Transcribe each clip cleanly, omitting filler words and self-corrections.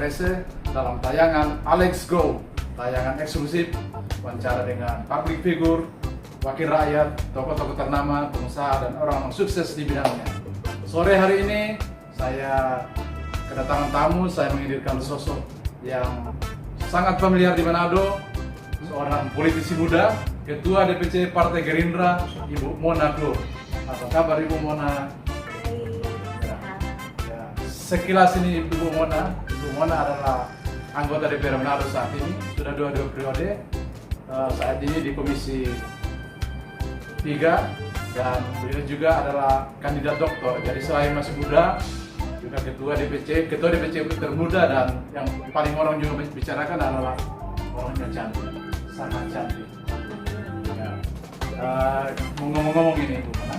Rese dalam tayangan Alex Go, tayangan eksklusif wawancara dengan public figure, wakil rakyat, tokoh-tokoh ternama, pengusaha dan orang sukses di bidangnya. Sore hari ini saya kedatangan tamu, saya menghadirkan sosok yang sangat familiar di Manado, seorang politisi muda, Ketua DPC Partai Gerindra, Ibu Mona Klo. Apa kabar Ibu Mona? Sekilas ini Ibu Mona adalah anggota DPR Manado saat ini, sudah dua periode, saat ini di Komisi 3, dan beliau juga adalah kandidat doktor. Jadi selain masih muda, juga ketua DPC termuda, dan yang paling orang juga bicarakan adalah orangnya cantik, sangat cantik. Ya. Ngomong-ngomong ini Ibu Mona,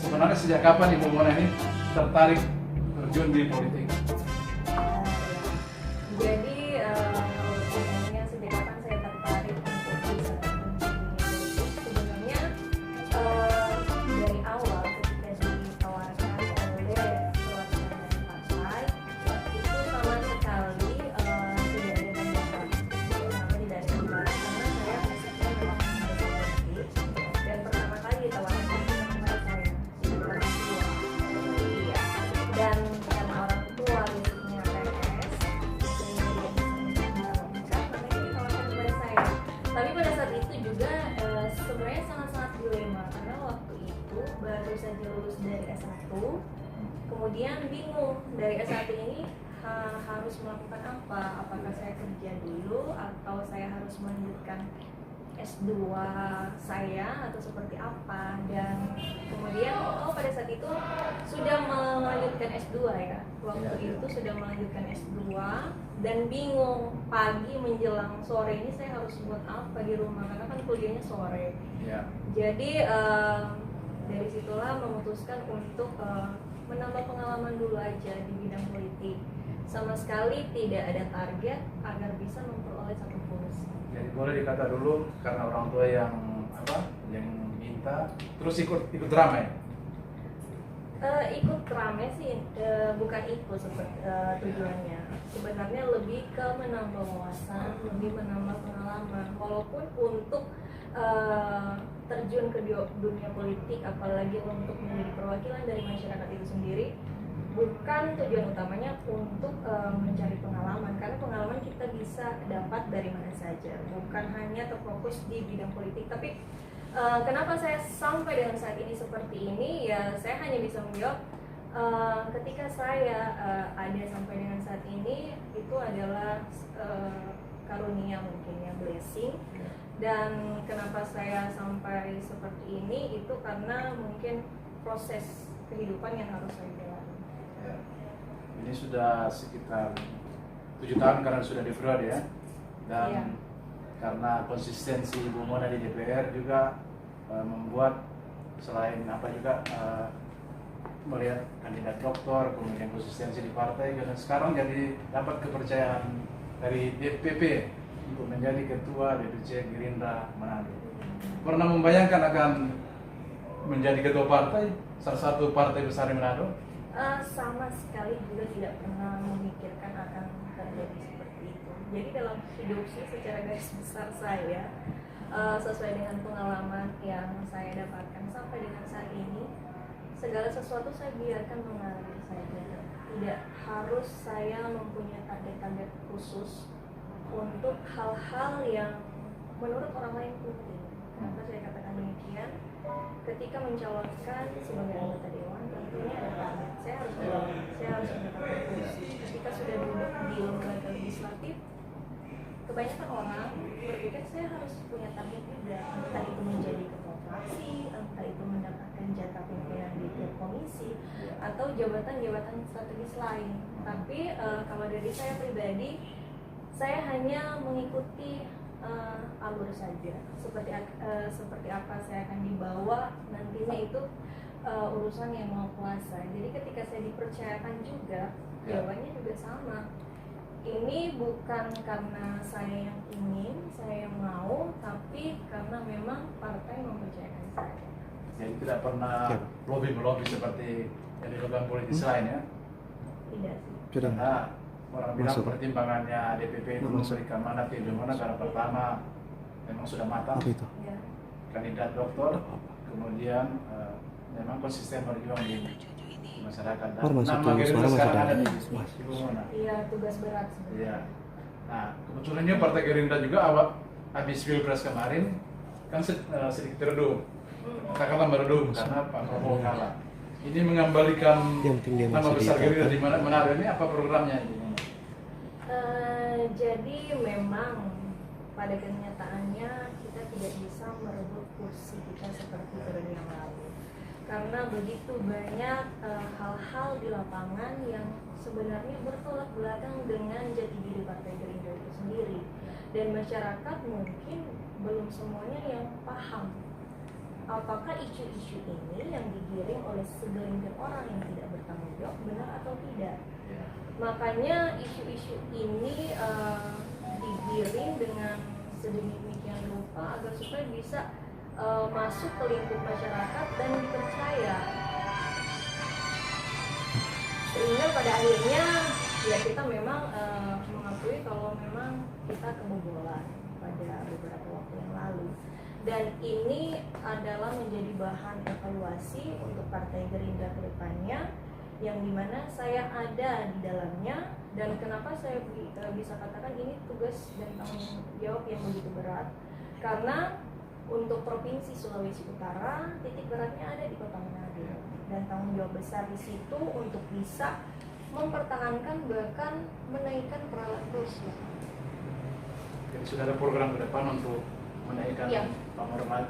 sebenarnya sejak kapan Ibu Mona ini tertarik terjun di politik? Jadi sebenarnya sejak kapan saya tertarik untuk bisa sebenarnya dari awal ketika ditawarkan oleh perwakilan dari partai itu sama sekali tidak ada tanggapan. Kenapa tidak ada tanggapan? Karena saya basicnya memang politik dan pertama kali ditawarkan kepada saya sebagai orang tua. Iya. Dan karena orang tua basicnya PNS, sehingga dia bisa mencalonkan, makanya ditawarkan kepada saya. Tapi pada saat itu juga sebenarnya sangat-sangat dilema karena waktu itu baru saja lulus dari S1, kemudian bingung dari S1 ini harus melakukan apa? Apakah saya kerja dulu atau saya harus melanjutkan S2 saya atau seperti apa? Dan kemudian pada saat itu sudah melanjutkan S2 ya. Waktu itu sudah melanjutkan S2 dan bingung pagi menjelang sore ini saya harus buat apa di rumah karena kan kuliahnya sore. Jadi dari situlah memutuskan untuk menambah pengalaman dulu aja di bidang politik. Sama sekali tidak ada target agar bisa memperoleh satu kursi. Jadi boleh dikata dulu karena orang tua yang minta, terus ikut drama ya? Ikut rame sih, bukan ikut seperti tujuannya. Sebenarnya lebih ke menambah wawasan, lebih menambah pengalaman. Walaupun untuk terjun ke dunia politik, apalagi untuk menjadi perwakilan dari masyarakat itu sendiri, bukan tujuan utamanya untuk mencari pengalaman, karena pengalaman kita bisa dapat dari mana saja, bukan hanya terfokus di bidang politik. Tapi kenapa saya sampai dengan saat ini seperti ini, ya saya hanya bisa menjawab ketika saya ada sampai dengan saat ini itu adalah karunia, mungkin ya, blessing. Dan kenapa saya sampai seperti ini itu karena mungkin proses kehidupan yang harus saya jalani. Ya. Ini sudah sekitar 7 tahun karena sudah di periode ya, dan Iya. karena konsistensi Ibu Mona di DPR juga membuat selain apa juga melihat kandidat doktor, kemudian konsistensi di partai, dan sekarang jadi dapat kepercayaan dari DPP untuk menjadi ketua DPC Gerindra Manado. Pernah membayangkan akan menjadi ketua partai, salah satu partai besar di Manado? Sama sekali juga tidak pernah memikirkan akan terjadi seperti itu. Jadi dalam hidup sih secara garis besar saya sesuai dengan pengalaman yang saya dapatkan sampai dengan saat ini, segala sesuatu saya biarkan mengalir saja. Tidak harus saya mempunyai target-target khusus untuk hal-hal yang menurut orang lain penting. Kenapa saya katakan demikian? Ketika mencalonkan sebagai anggota dewan, tentunya ada target. Saya harus mendapatkan kursi. Ketika sudah duduk di lembaga legislatif, kebanyakan orang berpikir saya harus punya target juga, entah itu menjadi ketua fraksi, entah itu mendapatkan jatah pimpinan di tiap komisi, atau jabatan-jabatan strategis lain. Tapi kalau dari saya pribadi, saya hanya mengikuti alur saja, seperti apa saya akan dibawa nantinya itu urusan yang mau kuasa. Jadi ketika saya dipercayakan juga, jawabannya juga sama. Ini bukan karena saya yang ingin, saya yang mau, tapi karena memang partai mempercayakan saya. Jadi tidak pernah lobby seperti yang dilakukan politis lain ya? Tidak sih. Karena orang bilang Masuk. pertimbangannya DPP itu Masuk. memberikan mandat ke Ibu Mona karena pertama memang sudah matang, Apa itu? Ya. kandidat doktor, kemudian memang konsisten berjuang di masyarakat dan Masuk nama tuh, Gerindra suara sekarang masuk ada di tuh. Mas. Ibu Mona. Iya, tugas berat sebenarnya. Iya. Nah, kebetulan ini Partai Gerindra juga habis Pilpres kemarin kan sedikit redup. Katakanlah meredup karena Pak Prabowo kalah. Ini mengembalikan Yang penting dia nama masih besar di Gerindra Partai. di mana Manado ini apa programnya ini? Jadi memang pada kenyataannya kita tidak bisa merebut kursi kita seperti periode yang lalu karena begitu banyak hal-hal di lapangan yang sebenarnya bertolak belakang dengan jati diri Partai Gerindra itu sendiri dan masyarakat mungkin belum semuanya yang paham apakah isu-isu ini yang digiring oleh segelintir orang yang tidak bertanggung jawab benar atau tidak. Makanya isu-isu ini digiring dengan sedemikian rupa agar supaya bisa masuk ke lingkup masyarakat dan dipercaya. Sehingga pada akhirnya ya kita memang mengakui kalau memang kita kebobolan pada beberapa waktu yang lalu. Dan ini adalah menjadi bahan evaluasi untuk Partai Gerindra ke depannya yang dimana saya ada di dalamnya dan kenapa saya bisa katakan ini tugas dan tanggung jawab yang begitu berat karena untuk Provinsi Sulawesi Utara titik beratnya ada di Kota Manado dan tanggung jawab besar di situ untuk bisa mempertahankan bahkan menaikkan perawat kursi. Jadi sudah ada program ke depan untuk menaikkan Iya. penghormat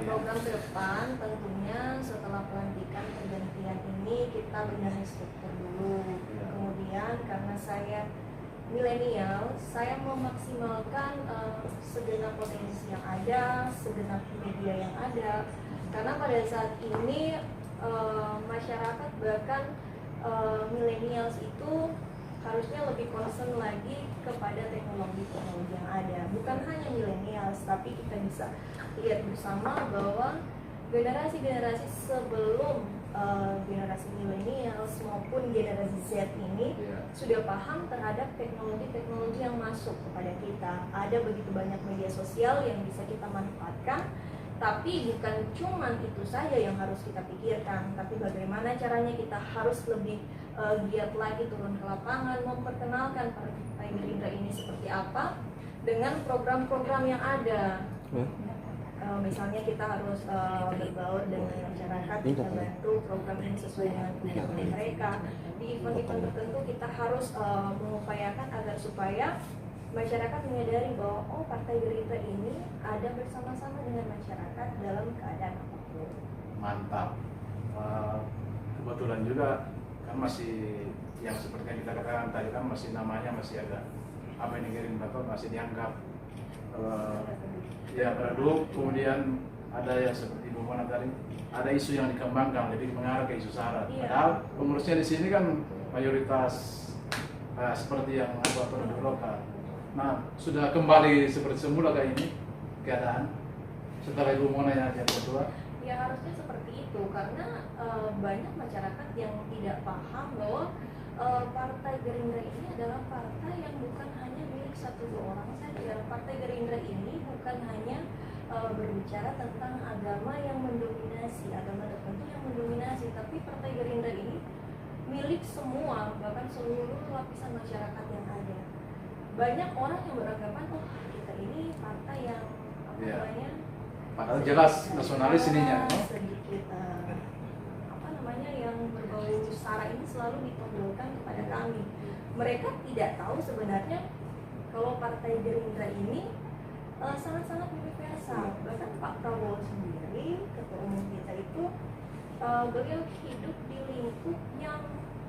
Program ke depan tentunya setelah pelantikan pergantian ini kita benahi struktur dulu. Iya. Kemudian karena saya milenial, saya memaksimalkan segenap potensi yang ada, segenap media yang ada. Karena pada saat ini masyarakat bahkan milenials itu harusnya lebih concern lagi kepada teknologi-teknologi yang ada. Bukan hanya milenials, tapi kita bisa lihat bersama bahwa generasi-generasi sebelum generasi milenials maupun generasi Z ini sudah paham terhadap teknologi-teknologi yang masuk kepada kita. Ada begitu banyak media sosial yang bisa kita manfaatkan, tapi bukan cuma itu saja yang harus kita pikirkan, tapi bagaimana caranya kita harus lebih giat lagi turun ke lapangan, memperkenalkan Partai Gerindra ini seperti apa dengan program-program yang ada. Misalnya kita harus berbaur dengan masyarakat, kita bantu program ini sesuai dengan kebutuhan mereka. Di event-event tertentu kita harus mengupayakan agar supaya masyarakat menyadari bahwa oh Partai Gerindra ini ada bersama-sama dengan masyarakat dalam keadaan apapun. Mantap. Kebetulan juga kan masih yang seperti yang kita katakan tadi kan masih namanya masih agak apa ini Gerindra kan masih dianggap ya redup, kemudian ada yang seperti Bu Mona tadi ada isu yang dikembangkan lebih mengarah ke isu syarat. Iya. Padahal pengurusnya di sini kan mayoritas seperti yang atau lokal. Nah sudah kembali seperti semula kayak ini keadaan setelah Ibu Mona yang jadi ketua. Ya harusnya seperti itu karena banyak masyarakat yang tidak paham bahwa Partai Gerindra ini adalah partai yang bukan hanya milik satu dua orang saja. Partai Gerindra ini bukan hanya berbicara tentang agama yang mendominasi, agama tertentu yang mendominasi, tapi Partai Gerindra ini milik semua, bahkan seluruh lapisan masyarakat yang ada. Banyak orang yang beranggapan oh kita ini partai yang apa namanya? Padahal jelas nasionalis ininya, no? Sedikit apa namanya yang berbau sara ini selalu ditonjolkan kepada kami. Mereka tidak tahu sebenarnya kalau Partai Gerindra ini sangat-sangat universal. Bahkan Pak Prabowo sendiri, ketua umum kita itu, beliau hidup di lingkup yang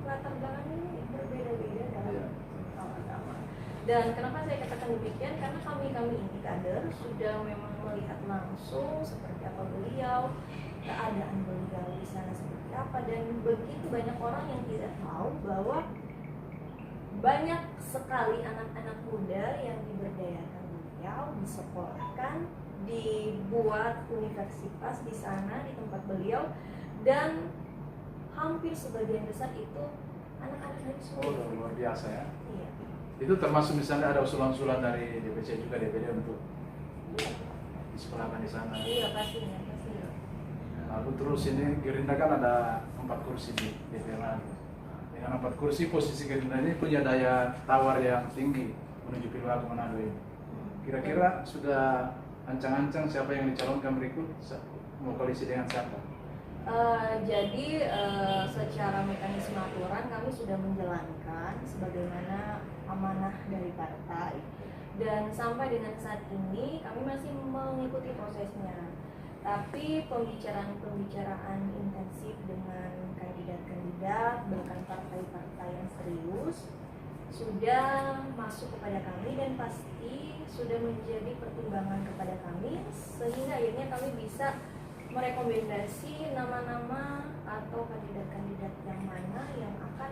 latar belakangnya ini berbeda-beda dalam agama. Dan kenapa saya katakan demikian? Karena kami ini kader sudah memang melihat langsung seperti apa beliau, keadaan beliau di sana seperti apa, dan begitu banyak orang yang tidak tahu bahwa banyak sekali anak-anak muda yang diberdayakan beliau, disekolahkan, dibuat universitas di sana di tempat beliau, dan hampir sebagian besar itu anak-anak dari Oh, seluruh. luar biasa ya. Iya. Itu termasuk misalnya ada usulan-usulan dari DPC juga DPD untuk Iya. disekolahkan di sana. Iya pastinya, pastinya. Lalu terus ini Gerindra kan ada 4 kursi di DPR. Dengan 4 kursi posisi Gerindra ini punya daya tawar yang tinggi menuju Pilwal Manado ini. Kira-kira sudah ancang-ancang siapa yang dicalonkan berikut? Mau koalisi dengan siapa? Jadi secara mekanisme aturan kami sudah menjalankan sebagaimana amanah dari partai, dan sampai dengan saat ini kami masih mengikuti prosesnya. Tapi pembicaraan intensif dengan kandidat-kandidat bahkan partai-partai yang serius sudah masuk kepada kami dan pasti sudah menjadi pertimbangan kepada kami, sehingga akhirnya kami bisa merekomendasi nama-nama atau kandidat-kandidat yang mana yang akan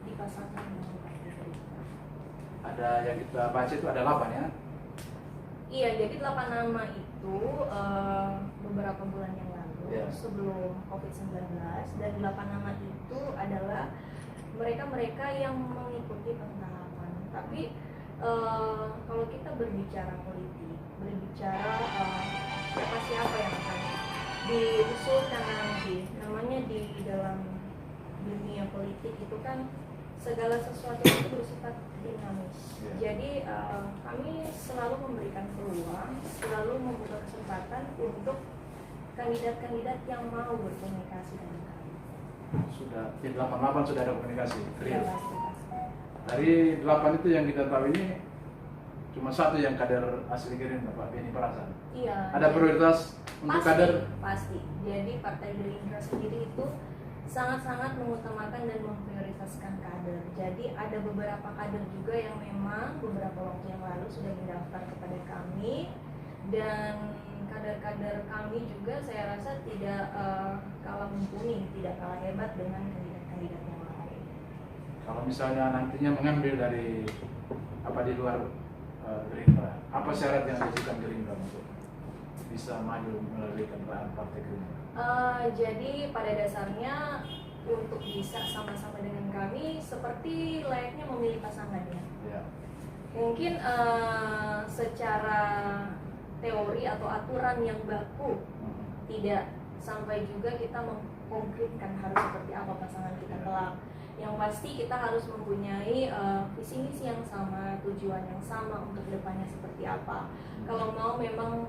dipasangkan dengan Partai Gerindra. Ada yang kita baca itu ada 8 ya? Iya, jadi 8 nama itu beberapa bulan yang lalu sebelum COVID-19, dan 8 nama itu adalah mereka-mereka yang mengikuti pentahapan. Tapi kalau kita berbicara politik, berbicara siapa yang akan diusulkan nanti, namanya di dalam dunia politik itu kan segala sesuatu itu bersifat dinamis. Jadi kami selalu memberikan peluang, selalu membuka kesempatan untuk kandidat-kandidat yang mau berkomunikasi dengan kami. Sudah di 88 sudah ada komunikasi. Ya, Dari 8 itu yang kita tahu ini cuma 1 yang kader asli Gerindra, Pak Beni Parasan. Iya. Ada prioritas untuk kader? Pasti. Jadi Partai Gerindra sendiri itu sangat-sangat mengutamakan dan memprioritaskan kader. Jadi ada beberapa kader juga yang memang beberapa waktu yang lalu sudah mendaftar kepada kami, dan kader-kader kami juga saya rasa tidak kalah mumpuni, tidak kalah hebat dengan kandidat-kandidat yang lain. Kalau misalnya nantinya mengambil dari di luar Gerindra, apa syarat yang diajukan Gerindra untuk bisa maju melalui kendaraan Partai Gerindra? Jadi pada dasarnya untuk bisa sama-sama dengan kami seperti layaknya memilih pasangan ya. Ya. Mungkin secara teori atau aturan yang baku tidak sampai juga kita mengkonkretkan harus seperti apa pasangan kita kelak. Yang pasti kita harus mempunyai visi misi yang sama, tujuan yang sama untuk depannya seperti apa. Kalau mau memang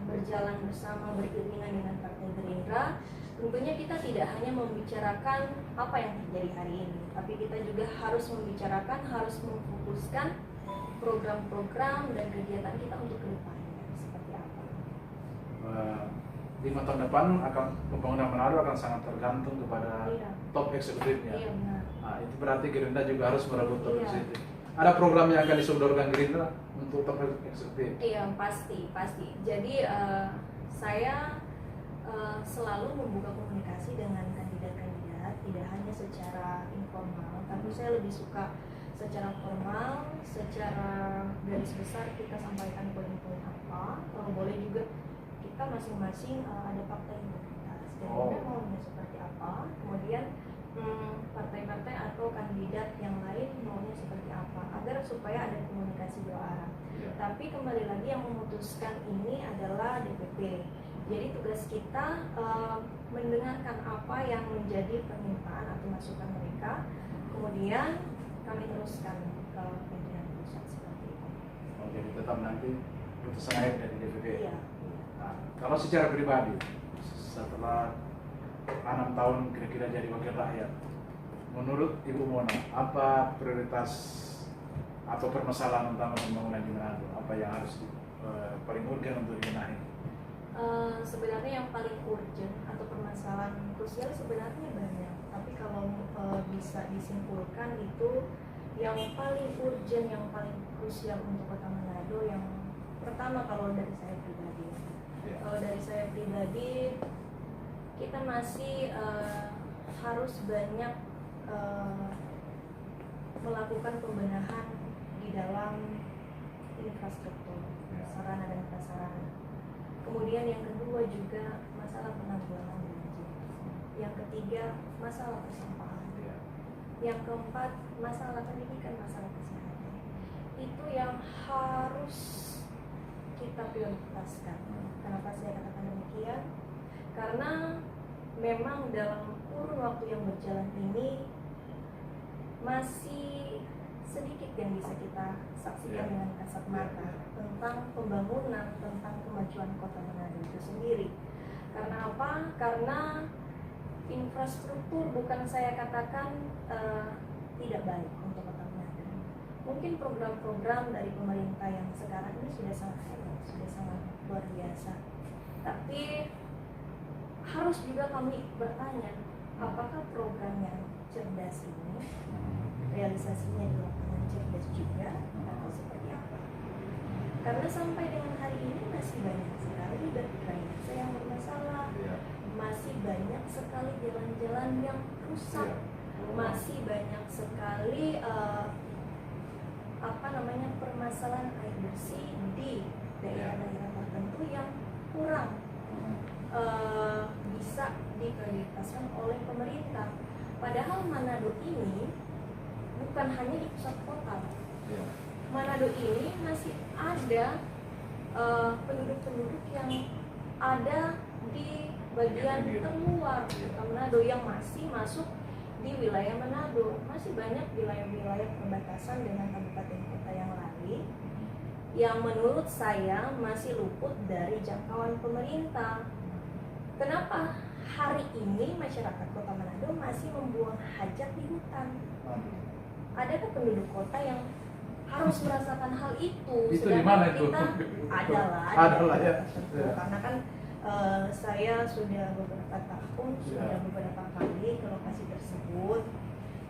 berjalan bersama, beriringan dengan Partai Gerindra, tentunya kita tidak hanya membicarakan apa yang terjadi hari ini, tapi kita juga harus membicarakan, harus memfokuskan program-program dan kegiatan kita untuk kedepannya seperti apa. 5 tahun depan akan pembangunan Manado akan sangat tergantung kepada top eksekutifnya. Iya, benar. Nah, itu berarti Gerindra juga harus merebut top Iya. eksekutif. Ada program yang akan disodorkan Gerindra untuk top eksekutif? Iya, pasti. Jadi saya selalu membuka komunikasi dengan kandidat-kandidat, tidak hanya secara informal, tapi saya lebih suka secara formal, secara garis besar kita sampaikan poin-poin apa. Kalau boleh juga kita masing-masing ada fakta integritas dan kita maunya seperti apa, kemudian partai-partai atau kandidat yang lain maunya seperti apa, agar supaya ada komunikasi dua arah. Tapi kembali lagi yang memutuskan ini adalah DPP. Jadi tugas kita mendengarkan apa yang menjadi permintaan atau masukan mereka, kemudian kami teruskan ke pimpinan pusat seperti itu. Jadi tetap nanti putusan akhir dari DPP. Iya. Nah, kalau secara pribadi setelah 6 tahun kira-kira jadi wakil rakyat, menurut Ibu Mona apa prioritas atau permasalahan utama pembangunan di Manado? Apa yang harus paling urgen untuk dibenahi? Sebenarnya yang paling urgent atau permasalahan krusial sebenarnya banyak, tapi kalau bisa disimpulkan itu yang paling urgent, yang paling krusial untuk Kota Manado, yang pertama kalau dari saya pribadi, kalau dari saya pribadi kita masih harus banyak melakukan pembenahan di dalam infrastruktur, sarana dan prasarana. Kemudian yang kedua juga masalah penanggulangan banjir. Yang ketiga masalah persampahan. yang keempat, masalah pendidikan, masalah kesehatan. Itu yang harus kita prioritaskan. Kenapa saya katakan demikian? Karena memang dalam kurun waktu yang berjalan ini masih sedikit yang bisa kita saksikan dengan kasat mata tentang pembangunan, tentang kemajuan Kota Manado itu sendiri. Karena apa? Karena infrastruktur bukan saya katakan tidak baik untuk Kota Manado. Mungkin program-program dari pemerintah yang sekarang ini sudah sangat hebat, sudah sangat luar biasa. Tapi harus juga kami bertanya, apakah program yang cerdas ini realisasinya di lapangan cerdas juga atau seperti apa? Karena sampai dengan hari ini masih banyak sekali drainase yang bermasalah, masih banyak sekali jalan-jalan yang rusak, masih banyak sekali permasalahan air bersih di daerah-daerah tertentu yang kurang bisa diprioritaskan oleh pemerintah. Padahal Manado ini bukan hanya di pusat kota. Manado ini masih ada penduduk-penduduk yang ada di bagian terluar kota Manado yang masih masuk di wilayah Manado. Masih banyak wilayah-wilayah perbatasan dengan kabupaten kota yang lain yang menurut saya masih luput dari jangkauan pemerintah. Kenapa hari ini masyarakat Kota Manado masih membuang hajat di hutan? Adakah penduduk kota yang harus merasakan hal itu? Itu di mana itu? Adalah ya. Karena kan saya sudah beberapa tahun, sudah beberapa kali ke lokasi tersebut,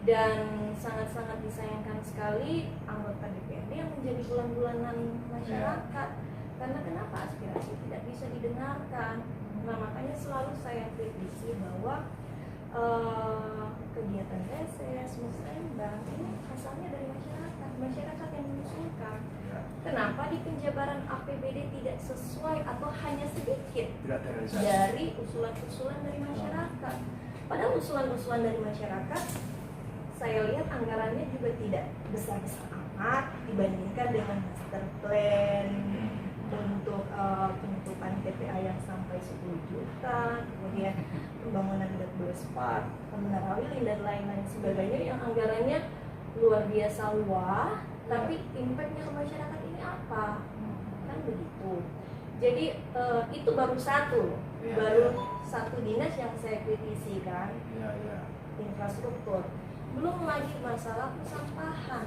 dan sangat-sangat disayangkan sekali anggota DPRD yang menjadi bulan-bulanan masyarakat. Karena kenapa aspirasi tidak bisa didengarkan? Nah, makanya selalu saya kritisi bahwa kegiatan reses, musrembang ini asalnya dari masyarakat yang mengusulkan. Kenapa di penjabaran APBD tidak sesuai atau hanya sedikit dari usulan-usulan dari masyarakat? Padahal usulan-usulan dari masyarakat, saya lihat anggarannya juga tidak besar-besar amat dibandingkan dengan master plan untuk penutupan TPA yang sampai 10 juta, kemudian pembangunan bus park, Menara Wilin dan lain-lain sebagainya yang anggarannya luar biasa wah, tapi impactnya ke masyarakat ini apa? Kan begitu. Jadi itu baru satu dinas yang saya kritisi kan, infrastruktur. Belum lagi masalah persampahan.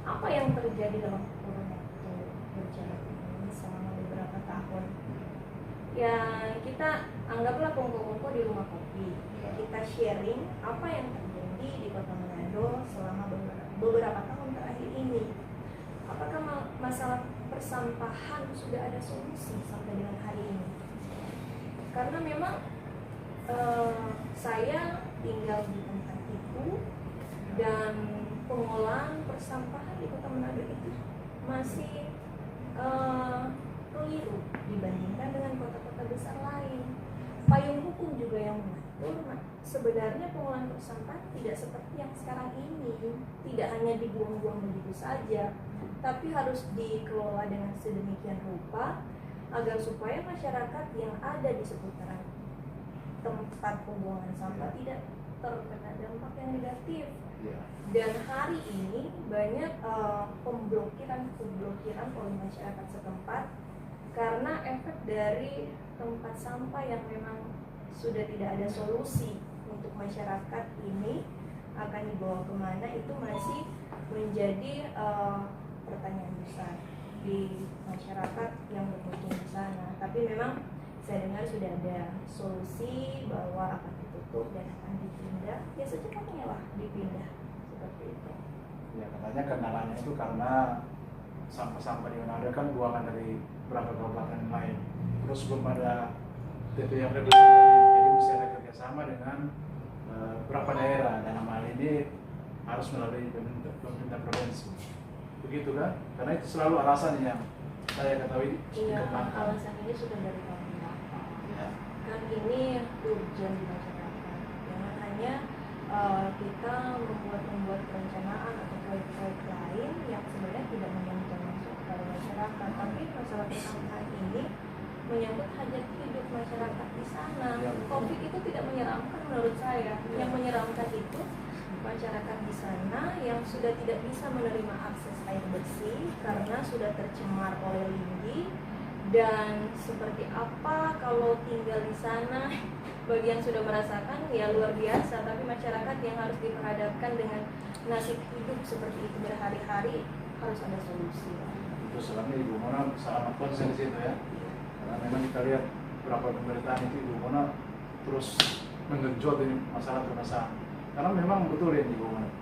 Apa yang terjadi dalam kurun waktu berjalan ini selama beberapa tahun? Ya kita anggaplah kongko-kongko di rumah kopi. Kita sharing apa yang terjadi di Kota Manado selama beberapa tahun terakhir ini. Apakah masalah persampahan sudah ada solusi sampai dengan hari ini? Karena memang saya tinggal di tempat itu dan pengolahan persampahan di Kota Manado itu masih keliru dibandingkan dengan kota-kota besar lain. Payung hukum juga yang mengatur. Sebenarnya pengolahan persampahan tidak seperti yang sekarang ini, tidak hanya dibuang-buang begitu saja, tapi harus dikelola dengan sedemikian rupa agar supaya masyarakat yang ada di seputaran tempat pembuangan sampah tidak terkena dampak yang negatif. Dan hari ini banyak pemblokiran oleh masyarakat setempat karena efek dari tempat sampah yang memang sudah tidak ada solusi untuk masyarakat ini akan dibawa kemana, itu masih menjadi pertanyaan besar di masyarakat yang bermukim di sana. Tapi memang saya dengar sudah ada solusi bahwa akan ditutup dan akan dipindah. Ya secepatnya lah dipindah seperti itu. Ya katanya kenalannya itu karena sampah-sampah di Manado kan buangan dari beberapa kabupaten lain. Terus belum ada TP yang representatif, jadi mesti ada kerjasama dengan beberapa daerah. Dalam hal ini harus melalui pemerintah provinsi. Begitu kan? Karena itu selalu alasan yang saya ketahui. Iya, alasan ini sudah dari tahun berapa? Kan ini urgent di masyarakat. Jangan hanya kita membuat perencanaan atau proyek-proyek lain yang sebenarnya tidak menyangkut langsung kepada masyarakat, tapi masalah PHK ini menyangkut hajat hidup masyarakat di sana. Covid itu tidak menyeramkan menurut saya. Yang menyeramkan itu masyarakat di sana yang sudah tidak bisa menerima akses air bersih karena sudah tercemar oleh lindi. Dan seperti apa kalau tinggal di sana, bagi yang sudah merasakan ya luar biasa, tapi masyarakat yang harus diperhadapkan dengan nasib hidup seperti itu berhari-hari harus ada solusi. Itu selama Ibu Mona sangat konsen di situ ya. Karena memang kita lihat beberapa pemberitaan itu Ibu Mona terus menggenjot ini masalah permasalahan. Karena memang betul ya Ibu Mona,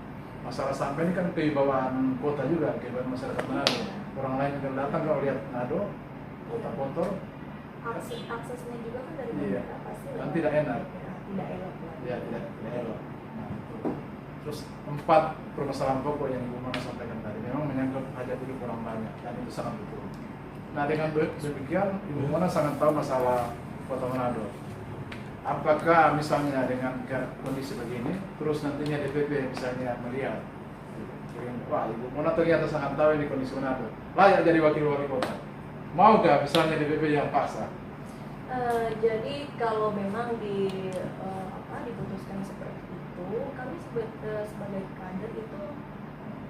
masalah sampah ini kan kewibawaan kota juga, kewibawaan masyarakat Manado. Orang lain yang datang kalau lihat Manado, kota kotor, aksesnya juga kan dari iya, pasti kan tidak enak. Tidak elok. Ya, tidak elok. Nah, itu. Terus 4 permasalahan pokok yang Ibu Mona sampaikan tadi memang menyangkut hajat hidup orang banyak dan itu sangat betul. Nah dengan demikian Ibu Mona sangat tahu masalah Kota Manado. Apakah misalnya dengan kondisi begini, terus nantinya DPP misalnya melihat, wah Ibu Mona ternyata sangat tahu ini kondisi Manado, layak jadi wakil wali kota. Mau nggak misalnya DPP yang paksa? Jadi kalau memang diputuskan seperti itu, kami sebagai kader itu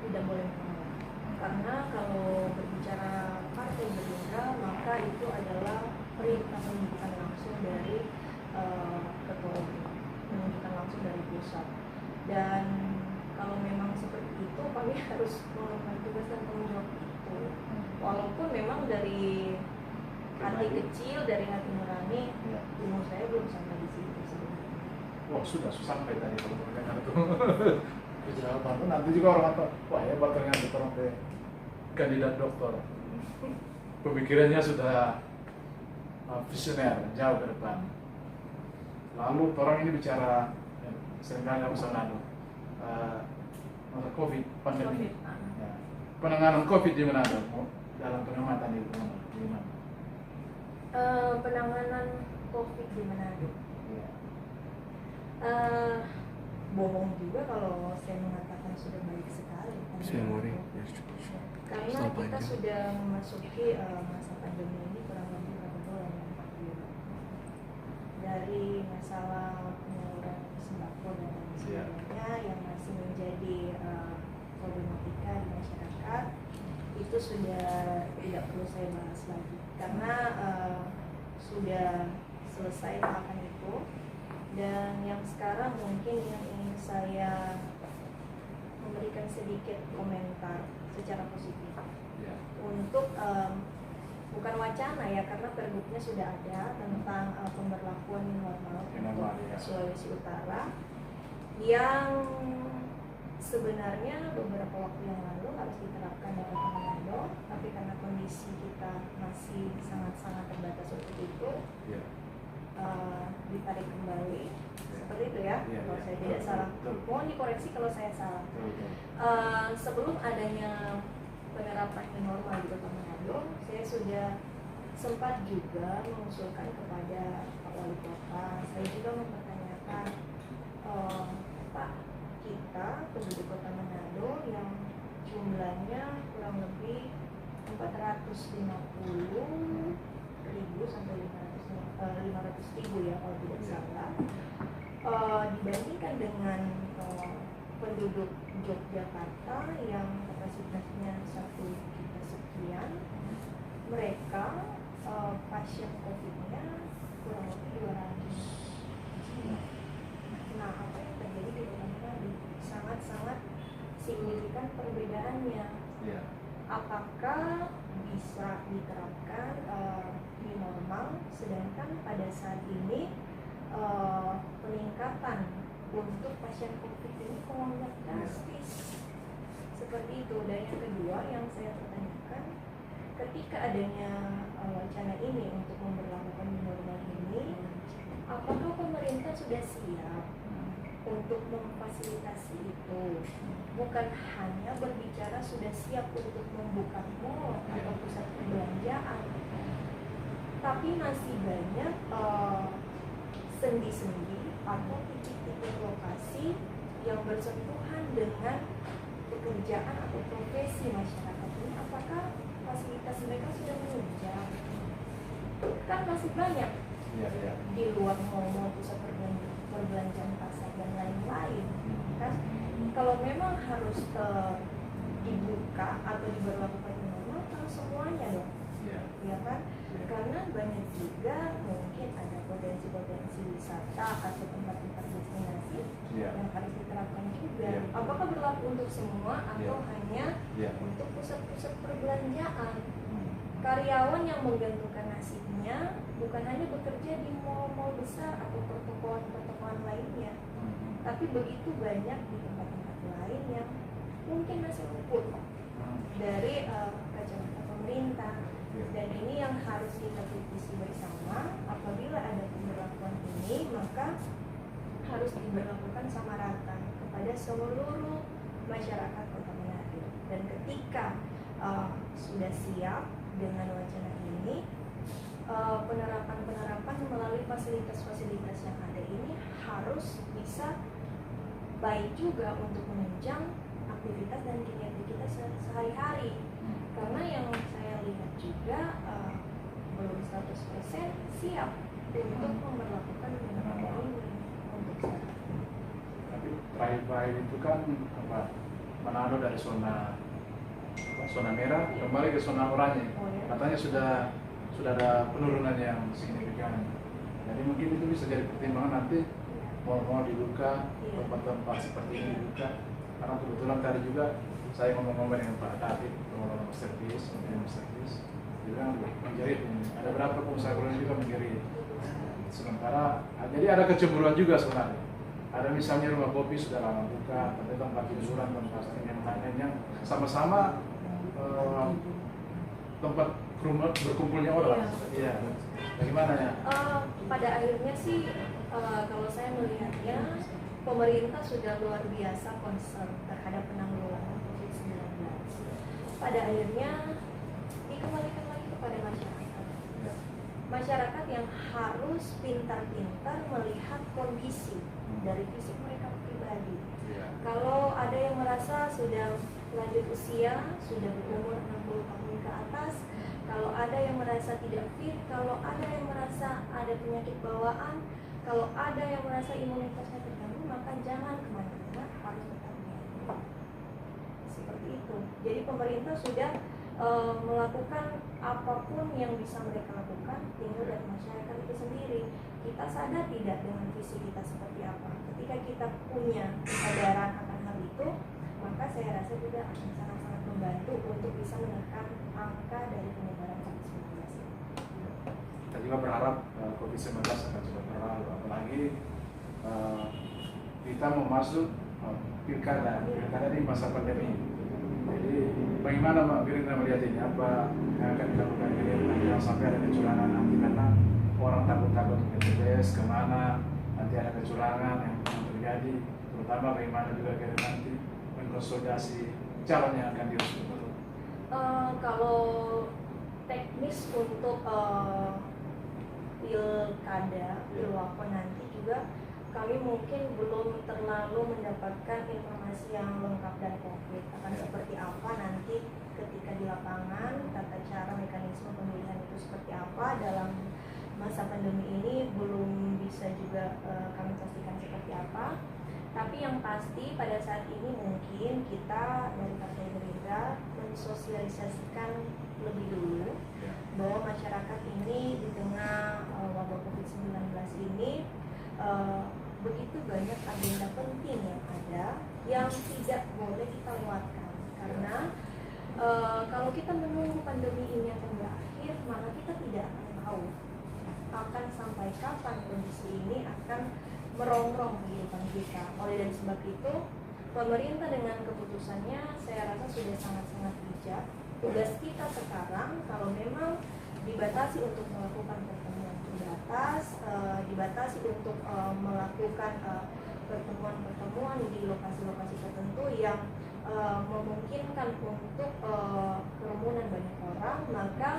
tidak boleh menolak. Karena kalau berbicara partai Gerindra, maka itu adalah perintah penunjukan langsung dari ketua umum, penunjukan langsung dari pusat. Dan kalau memang seperti itu, kami harus melakukan tugas dan tanggung jawab itu. Walaupun memang dari hati kecil, dari hati nurani, umur saya belum sampai di situ sebenarnya. Wah sudah sampai tadi kalau mendengar itu. Kejelasan nanti juga orang kata, wah ya bakal ngambil orang kandidat doktor. Pemikirannya sudah visioner, jauh ke depan. Lalu orang ini bicara seringkali masalah COVID, pandemi. Ya. Penanganan COVID di Manado dalam pengamatan itu gimana? Penanganan COVID di Manado. Ya. Bohong juga kalau saya mengatakan sudah baik sekali. Karena kita sudah memasuki masa pandemi ini kurang lebih berapa bulan ya, 4 bulan. Dari masalah penyaluran sembako dan lain sebagainya yang masih menjadi problematika di masyarakat, itu sudah tidak perlu saya bahas lagi karena sudah selesai tahapan itu. Dan yang sekarang mungkin yang ingin saya memberikan sedikit komentar secara positif untuk bukan wacana ya, karena pergubnya sudah ada tentang pemberlakuan normal untuk Sulawesi Utara yang sebenarnya beberapa waktu yang lalu harus diterapkan di Kota Manado, tapi karena kondisi kita masih sangat-sangat terbatas seperti itu, ditarik kembali seperti itu ya. Kalau saya tidak salah, mohon dikoreksi kalau saya salah. Sebelum adanya penerapan new normal di Kota Manado, saya sudah sempat juga mengusulkan kepada Pak Wali Kota. Saya juga mempertanyakan, Pak, kita penduduk Kota Manado yang jumlahnya kurang lebih 450.000 sampai 500.000 ya kalau tidak salah, dibandingkan dengan penduduk Yogyakarta yang kapasitasnya 1 juta sekian, mereka pasien COVID-nya kurang lebih 200 jiwa. Nah, apa yang terjadi di Kota Manado sangat-sangat signifikan perbedaannya. Apakah bisa diterapkan new normal, sedangkan pada saat ini peningkatan untuk pasien COVID ini melonjak drastis seperti itu. Dan yang kedua yang saya pertanyakan, ketika adanya wacana ini untuk memberlakukan new normal ini, apakah pemerintah sudah siap untuk memfasilitasi itu? Bukan hanya berbicara sudah siap untuk membuka mall atau pusat perbelanjaan, tapi masih banyak sendi-sendi atau titik-titik lokasi yang bersentuhan dengan pekerjaan atau profesi masyarakat ini, apakah fasilitas mereka sudah menunjang? Kan masih banyak di luar mall, pusat perbelanjaan, pasar dan lain-lain. Kan kalau memang harus dibuka atau diberlakukan normal, harus semuanya dong, ya kan? Karena banyak juga mungkin ada potensi-potensi wisata atau tempat-tempat destinasi yang harus diterapkan juga. Apakah berlaku untuk semua atau hanya untuk pusat-pusat perbelanjaan? Karyawan yang menggantungkan nasibnya bukan hanya bekerja di mal-mal besar atau pertokoan-pertokoan lainnya, tapi begitu banyak di tempat-tempat lain yang mungkin masih luput dari kacamata pemerintah. Dan ini yang harus kita kritisi bersama. Apabila ada pemberlakuan ini, maka harus diberlakukan sama rata kepada seluruh masyarakat Kota Manado. Dan ketika sudah siap dengan wacana ini, penerapan melalui fasilitas-fasilitas yang ada ini harus bisa baik juga untuk menunjang aktivitas dan kinerja kita sehari-hari. Karena yang saya lihat juga belum 100% siap untuk memperlakukan penerapan ini untuk sekarang. Tapi terakhir itu kan Manado dari zona merah kembali ke zona oranye. Katanya sudah ada penurunan yang signifikan. Jadi mungkin itu bisa jadi pertimbangan nanti mau dibuka tempat-tempat seperti ini dibuka. Karena kebetulan tadi juga saya ngomong-ngomong dengan Pak David, pengelola servis, juga menjerit ini. Ada berapa pengusaha juga menjerit. Sementara jadi ada kecemburuan juga sebenarnya. Ada misalnya rumah kopi sudah lama buka, tapi tempat hiburan, tempat yang lainnya sama-sama tempat rumah berkumpulnya orang. Iya. Bagaimana ya? Pada akhirnya sih kalau saya melihatnya pemerintah sudah luar biasa concern terhadap penanggulangan COVID-19. Pada akhirnya dikembalikan lagi kepada masyarakat. Masyarakat yang harus pintar-pintar melihat kondisi dari fisik mereka pribadi. Kalau ada yang merasa sudah lanjut usia, sudah berumur 60 tahun ke atas, kalau ada yang merasa tidak fit, kalau ada yang merasa ada penyakit bawaan, kalau ada yang merasa imunitasnya terganggu, maka jangan kemana-mana, harus tetap di rumah. Seperti itu. Jadi pemerintah sudah melakukan apapun yang bisa mereka lakukan, tinggal dari masyarakat itu sendiri. Kita sadar tidak dengan visi kita seperti apa. Ketika kita punya kesadaran akan hal itu, maka saya rasa juga akan sangat-sangat membantu untuk bisa menekan angka dari penyebaran COVID-19. Kita juga berharap COVID-19 akan cepat berlalu, apalagi kita mau masuk pilkada di masa pandemi. Jadi bagaimana Mbak Gerindra melihat ini? Apa yang akan dilakukan Gerindra yang sampai ada kecurangan nanti, karena orang takut-takut ke TPS kemana nanti ada kecurangan yang terjadi, terutama bagaimana juga Gerindra nanti mengkonsolidasi calon yang akan diusung. Kalau teknis untuk pilkada, pilwakon nanti juga kami mungkin belum terlalu mendapatkan informasi yang lengkap dan konkret akan seperti apa nanti ketika di lapangan, tata cara mekanisme pemilihan itu seperti apa dalam masa pandemi ini belum bisa juga kami pastikan seperti apa. Tapi yang pasti pada saat ini mungkin kita dari Partai Gerindra mensosialisasikan lebih dulu bahwa masyarakat ini di tengah wabah COVID-19 ini begitu banyak agenda penting yang ada yang tidak boleh kita lewatkan. Karena kalau kita menunggu pandemi ini akan berakhir, maka kita tidak akan tahu akan sampai kapan kondisi ini akan merongrong kehidupan kita. Oleh dan sebab itu, pemerintah dengan keputusannya saya rasa sudah sangat-sangat bijak. Tugas kita sekarang kalau memang dibatasi untuk melakukan pertemuan terbatas, dibatasi untuk melakukan pertemuan-pertemuan di lokasi-lokasi tertentu yang memungkinkan untuk kerumunan banyak orang, maka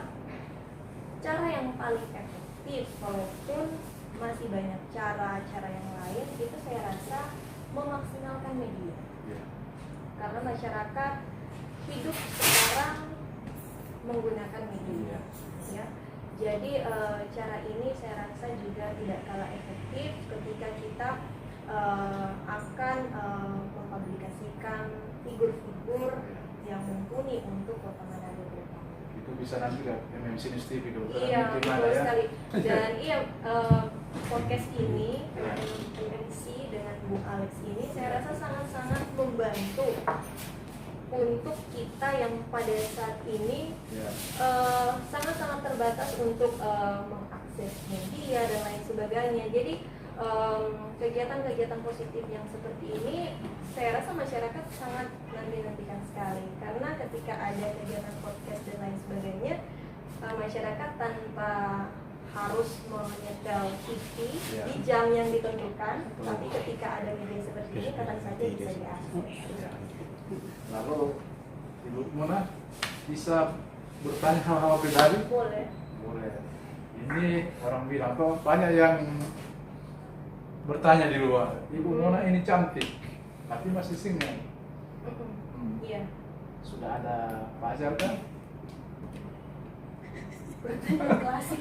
cara yang paling efektif, walaupun masih banyak cara-cara yang lain, itu saya rasa memaksimalkan media. Ya. Karena masyarakat hidup sekarang menggunakan media, ya. Jadi cara ini saya rasa juga tidak kalah efektif ketika kita akan mempublikasikan figur-figur yang mumpuni untuk Kota Manado ke depan. Itu bisa nanti kan MMC News TV dong. Iya, betul ya? sekali. Dan iya, podcast ini MMC dengan Bu Alex ini saya rasa sangat-sangat membantu untuk kita yang pada saat ini Ya. sangat-sangat terbatas untuk mengakses media dan lain sebagainya. Jadi kegiatan-kegiatan positif yang seperti ini saya rasa masyarakat sangat nantikan sekali, karena ketika ada kegiatan podcast dan lain sebagainya, masyarakat tanpa harus menyetel TV Ya. di jam yang ditentukan, tapi ketika ada media seperti ini kapan saja bisa diakses. Ya. Lalu Ibu Mona bisa bertanya hal-hal pribadi? Boleh. Boleh. Ini orang bilang kok banyak yang bertanya di luar. Ibu Mona ini cantik, tapi masih single. Iya. Sudah ada pacar kan? Pertanyaan klasik.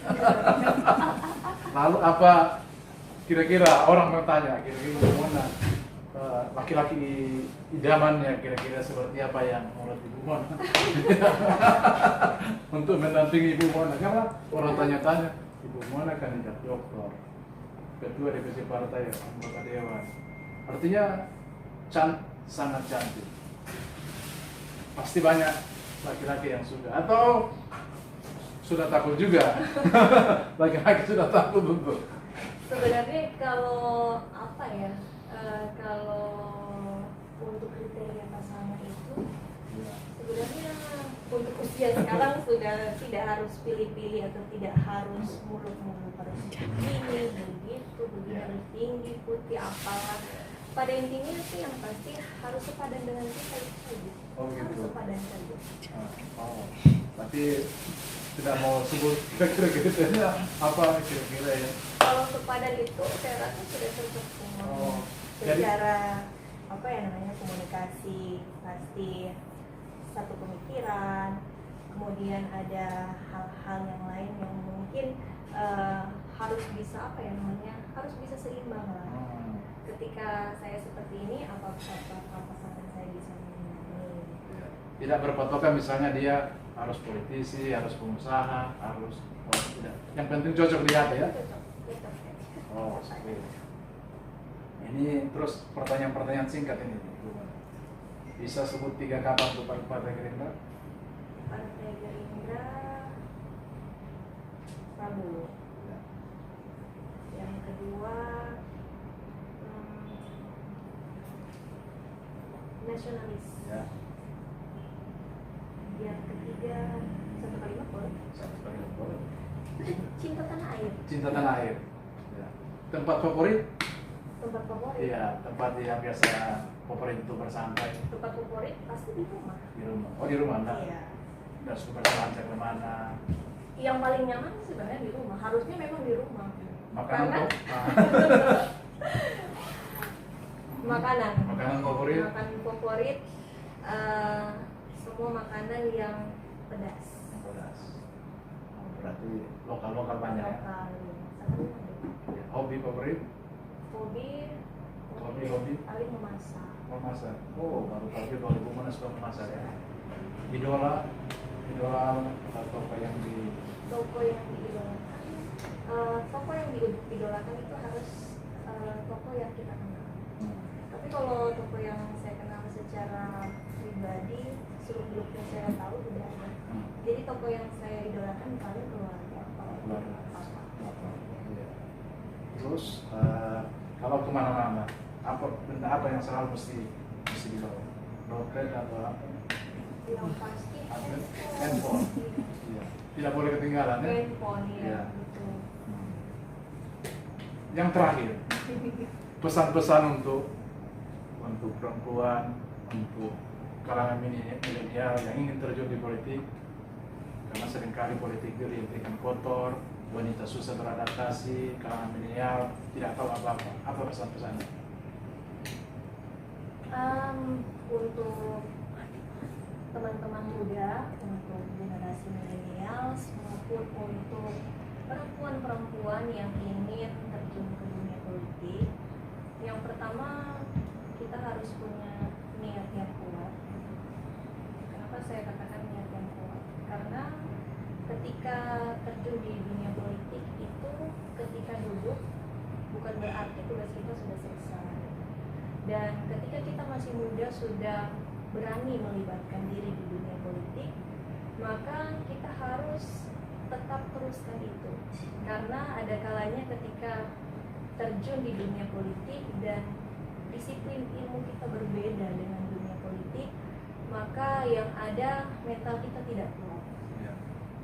Lalu apa kira-kira orang bertanya kira-kira Ibu Mona laki-laki idamannya kira-kira seperti apa yang menurut Ibu Mona untuk mendampingi Ibu Mona? Karena orang tanya-tanya, Ibu Mona kandidat doktor, ketua DPC partai, anggota dewan, artinya sangat cantik. Pasti banyak laki-laki yang sudah, atau sudah takut juga. Laki-laki sudah takut untuk. Sebenarnya kalau apa ya, kalau untuk kriteria pasangan itu sebenarnya untuk usia sekarang sudah tidak harus pilih-pilih atau tidak harus muluk-muluk harus ini begitu harus tinggi putih apalah. Pada intinya sih yang pasti harus sepadan dengan kita itu saja. Oh, gitu. Harus sepadan saja. Oh, tapi tidak mau sebut kira-kira kriteria apa kira-kira ya? Kalau sepadan itu saya rasa sudah cocok semua. Oh, secara apa ya namanya, komunikasi pasti satu pemikiran, kemudian ada hal-hal yang lain yang mungkin harus bisa apa ya namanya, harus bisa seimbang lah. Ketika saya seperti ini, apa pasangan saya bisa menemani. Tidak berpatokan misalnya dia harus politisi, harus pengusaha, harus tidak. Yang penting cocok lihat ya. Cocok. Oh, oke. Ini terus pertanyaan-pertanyaan singkat ini. Bisa sebut 3 kata untuk Partai Gerindra? Partai Gerindra Prabowo. Ya. Yang kedua nasionalis. Ya. Yang ketiga satu kalimat boleh? Satu kalimat boleh. Cinta tanah air. Cinta tanah air. Ya. Tempat favorit? Tempat favorit. Iya, tempat yang biasa favorit untuk bersantai. Tempat favorit pasti di rumah. Di rumah. Oh, di rumah Anda? Iya. Nggak suka bersantai kemana? Yang paling nyaman sebenarnya di rumah. Harusnya memang di rumah. Makanan Karena- kok? Makanan. Makanan favorit? Makanan favorit. Semua makanan yang pedas. Pedas. Oh, berarti lokal-lokal banyak ya? Lokal. Sangat ada. Ya. Hobi favorit? Hobi. paling memasak. Memasak. Oh, baru tahu kalau Ibu Mona suka memasak ya. Idola atau apa yang di Toko yang diidolakan. Toko yang diidolakan itu harus toko yang kita kenal. Tapi kalau toko yang saya kenal secara pribadi, seluk-beluknya saya tahu tidak ada. Jadi toko yang saya idolakan paling keluarga. Keluarga. Papa. Iya. Terus kalau kemana-mana, benda apa yang selalu mesti dibawa? Dompet atau apa? Yang pasti Handphone. Iya. Tidak boleh ketinggalan ya. Handphone ya. Iya. Gitu. Yang terakhir, pesan-pesan untuk perempuan, untuk kalangan milenial yang ingin terjun di politik, karena seringkali politik itu diintikan kotor, wanita susah beradaptasi, kalangan milenial tidak tahu apa-apa. Apa pesan-pesannya? Untuk teman-teman muda, untuk generasi milenial maupun untuk perempuan-perempuan yang ingin terjun ke dunia politik, yang pertama kita harus punya niat yang kuat. Kenapa saya katakan niat yang kuat? Karena ketika terjun di dunia politik itu, ketika duduk bukan berarti tugas kita sudah selesai. Dan ketika kita masih muda sudah berani melibatkan diri di dunia politik, maka kita harus tetap teruskan itu. Karena ada kalanya ketika terjun di dunia politik dan disiplin ilmu kita berbeda dengan dunia politik, maka yang ada mental kita tidak kuat.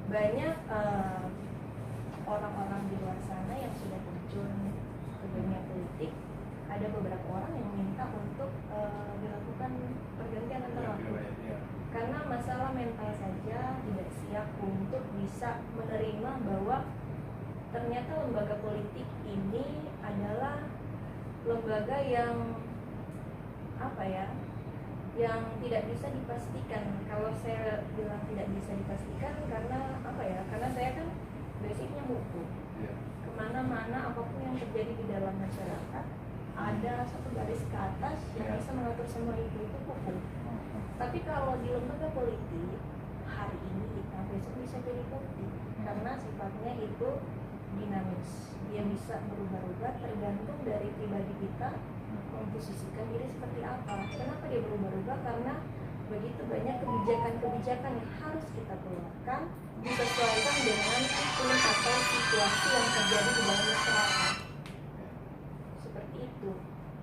Banyak orang-orang di luar sana yang sudah terjun ke dunia politik, ada beberapa orang yang meminta untuk dilakukan pergantian antara karena masalah mental saja tidak siap untuk bisa menerima bahwa ternyata lembaga politik ini adalah lembaga yang yang tidak bisa dipastikan. Kalau saya bilang tidak bisa dipastikan karena karena saya kan basicnya hukum. Kemana-mana apapun yang terjadi di dalam masyarakat ada satu garis ke atas yang bisa mengatur semua itu hukum. Tapi kalau di lembaga politik, hari ini kita besok bisa jadi politik karena sifatnya itu dinamis. Dia bisa berubah-ubah tergantung dari pribadi kita memposisikan diri seperti apa. Kenapa dia berubah-ubah? Karena begitu banyak kebijakan-kebijakan yang harus kita keluarkan disesuaikan dengan iklim atau situasi yang terjadi di dalam masyarakat. Seperti itu.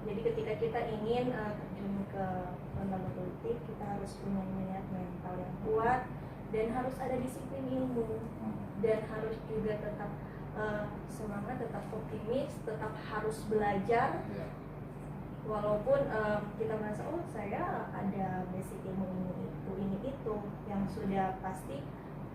Jadi ketika kita ingin terjun ke lembaga politik, kita harus punya niat mental yang kuat dan harus ada disiplin ilmu dan harus juga tetap semangat, tetap optimis, tetap harus belajar. Walaupun kita merasa saya ada basic ilmu ini itu yang sudah pasti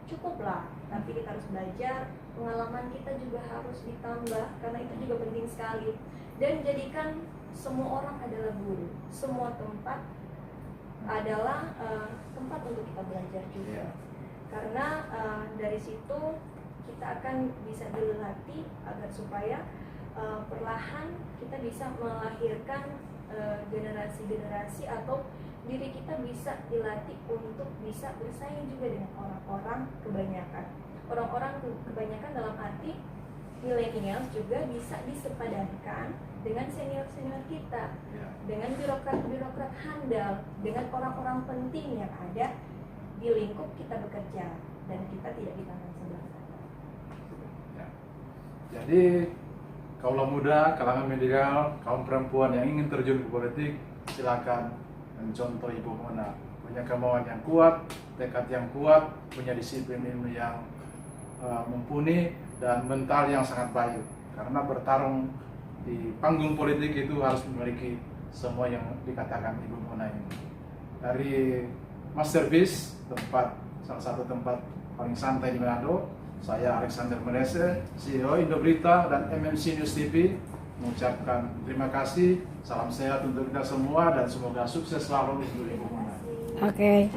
cukup lah, tapi kita harus belajar, pengalaman kita juga harus ditambah karena itu juga penting sekali. Dan jadikan semua orang adalah guru, semua tempat adalah tempat untuk kita belajar juga. Karena dari situ kita akan bisa dilatih agar supaya perlahan kita bisa melahirkan generasi-generasi atau diri kita bisa dilatih untuk bisa bersaing juga dengan orang-orang kebanyakan. Orang-orang kebanyakan dalam arti milenial juga bisa disepadankan dengan senior-senior kita, dengan birokrat-birokrat handal, dengan orang-orang penting yang ada di lingkup kita bekerja dan kita tidak di tangan sebelah sana. Jadi kaula muda, kalangan milenial, kaum perempuan yang ingin terjun ke politik, silakan mencontoh Ibu Mona. Punya kemauan yang kuat, tekad yang kuat, punya disiplin ilmu yang mumpuni dan mental yang sangat baik. Karena bertarung di panggung politik itu harus memiliki semua yang dikatakan Ibu Mona ini. Dari Masterpiece, salah satu tempat paling santai di Manado, saya Alexander Merese, CEO Indoberita dan MMC News TV mengucapkan terima kasih, salam sehat untuk kita semua dan semoga sukses selalu untuk Ibu Mona. Oke.